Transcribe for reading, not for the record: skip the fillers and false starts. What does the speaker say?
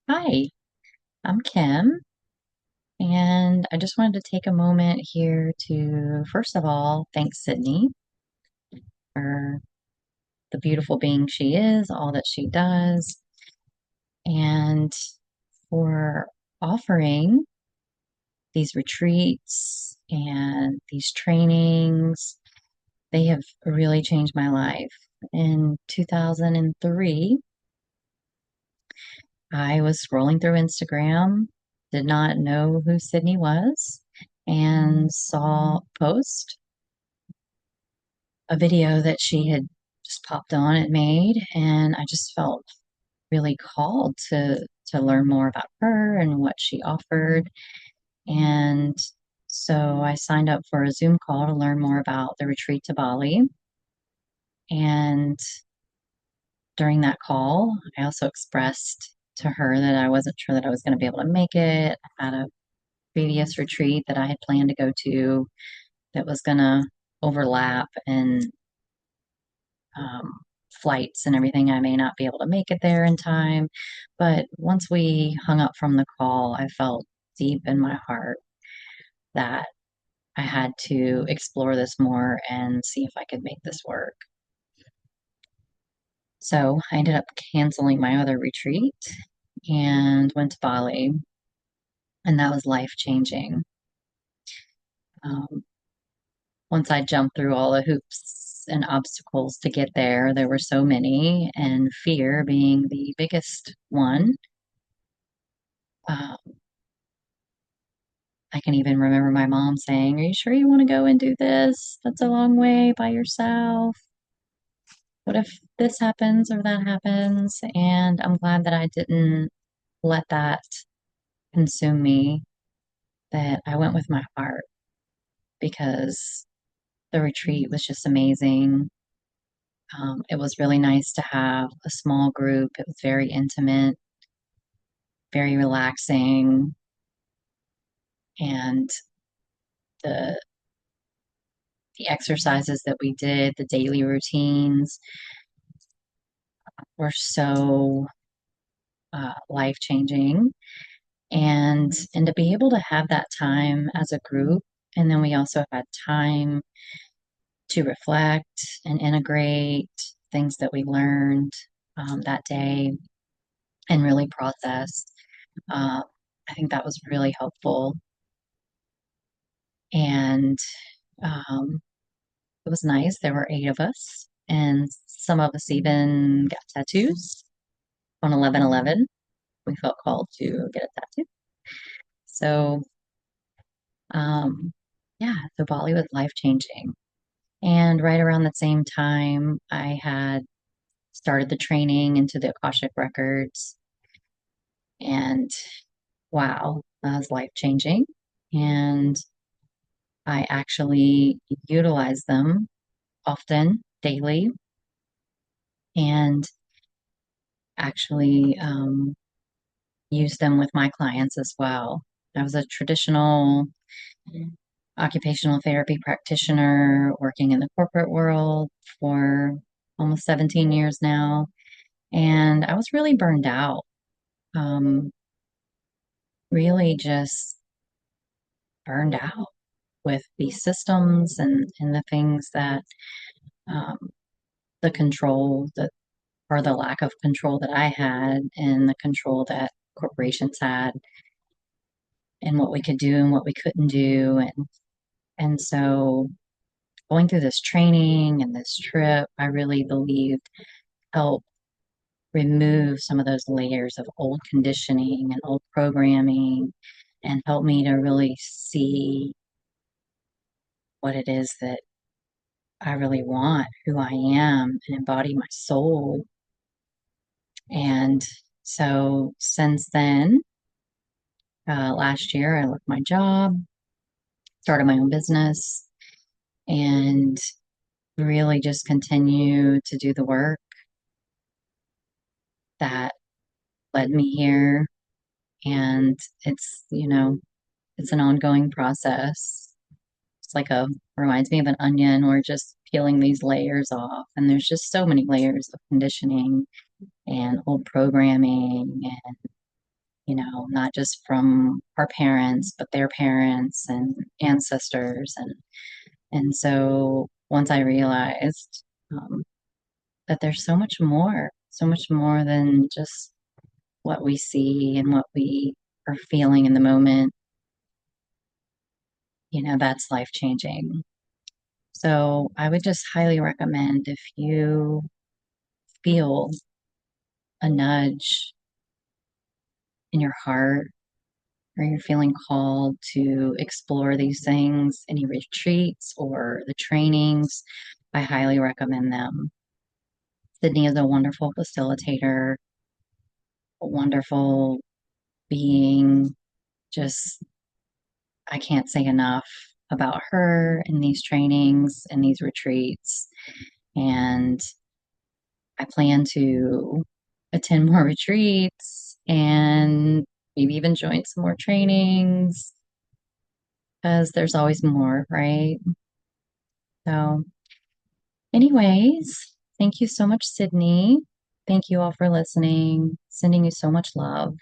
Hi, I'm Kim, and I just wanted to take a moment here to, first of all, thank Sydney for the beautiful being she is, all that she does, and for offering these retreats and these trainings. They have really changed my life. In 2003, I was scrolling through Instagram, did not know who Sydney was, and saw a post, a video that she had just popped on and made, and I just felt really called to learn more about her and what she offered. And so I signed up for a Zoom call to learn more about the retreat to Bali. And during that call, I also expressed to her that I wasn't sure that I was going to be able to make it. I had a previous retreat that I had planned to go to that was going to overlap and um, flights and everything. I may not be able to make it there in time. But once we hung up from the call, I felt deep in my heart that I had to explore this more and see if I could make this work. So I ended up canceling my other retreat and went to Bali, and that was life changing. Um, Once I jumped through all the hoops and obstacles to get there, there were so many, and fear being the biggest one. Um, I can even remember my mom saying, "Are you sure you want to go and do this? That's a long way by yourself. What if this happens or that happens?" And I'm glad that I didn't let that consume me, that I went with my heart because the retreat was just amazing. It was really nice to have a small group. It was very intimate, very relaxing, and the the exercises that we did, the daily routines were so life changing. And to be able to have that time as a group, and then we also had time to reflect and integrate things that we learned that day and really process. Uh, I think that was really helpful. And um, it was nice. There were eight of us, and some of us even got tattoos on 11/11. We felt called to get a tattoo. So, um, yeah, so Bali was life changing. And right around the same time, I had started the training into the Akashic Records. And wow, that was life changing. And I actually utilize them often, daily, and actually use them with my clients as well. I was a traditional occupational therapy practitioner working in the corporate world for almost 17 years now, and I was really burned out. Um, really just burned out with the systems and the things that um, the control that or the lack of control that I had and the control that corporations had and what we could do and what we couldn't do. And so going through this training and this trip, I really believed helped remove some of those layers of old conditioning and old programming and help me to really see what it is that I really want, who I am, and embody my soul. And so since then, last year, I left my job, started my own business, and really just continue to do the work that led me here. And it's an ongoing process. It's like reminds me of an onion. We're just peeling these layers off, and there's just so many layers of conditioning and old programming not just from our parents, but their parents and ancestors. And so once I realized um, that there's so much more than just what we see and what we are feeling in the moment, that's life changing. So I would just highly recommend if you feel a nudge in your heart or you're feeling called to explore these things, any retreats or the trainings, I highly recommend them. Sydney is a wonderful facilitator, a wonderful being. Just, I can't say enough about her in these trainings and these retreats. And I plan to attend more retreats and maybe even join some more trainings because there's always more, right? So, anyways, thank you so much, Sydney. Thank you all for listening. Sending you so much love.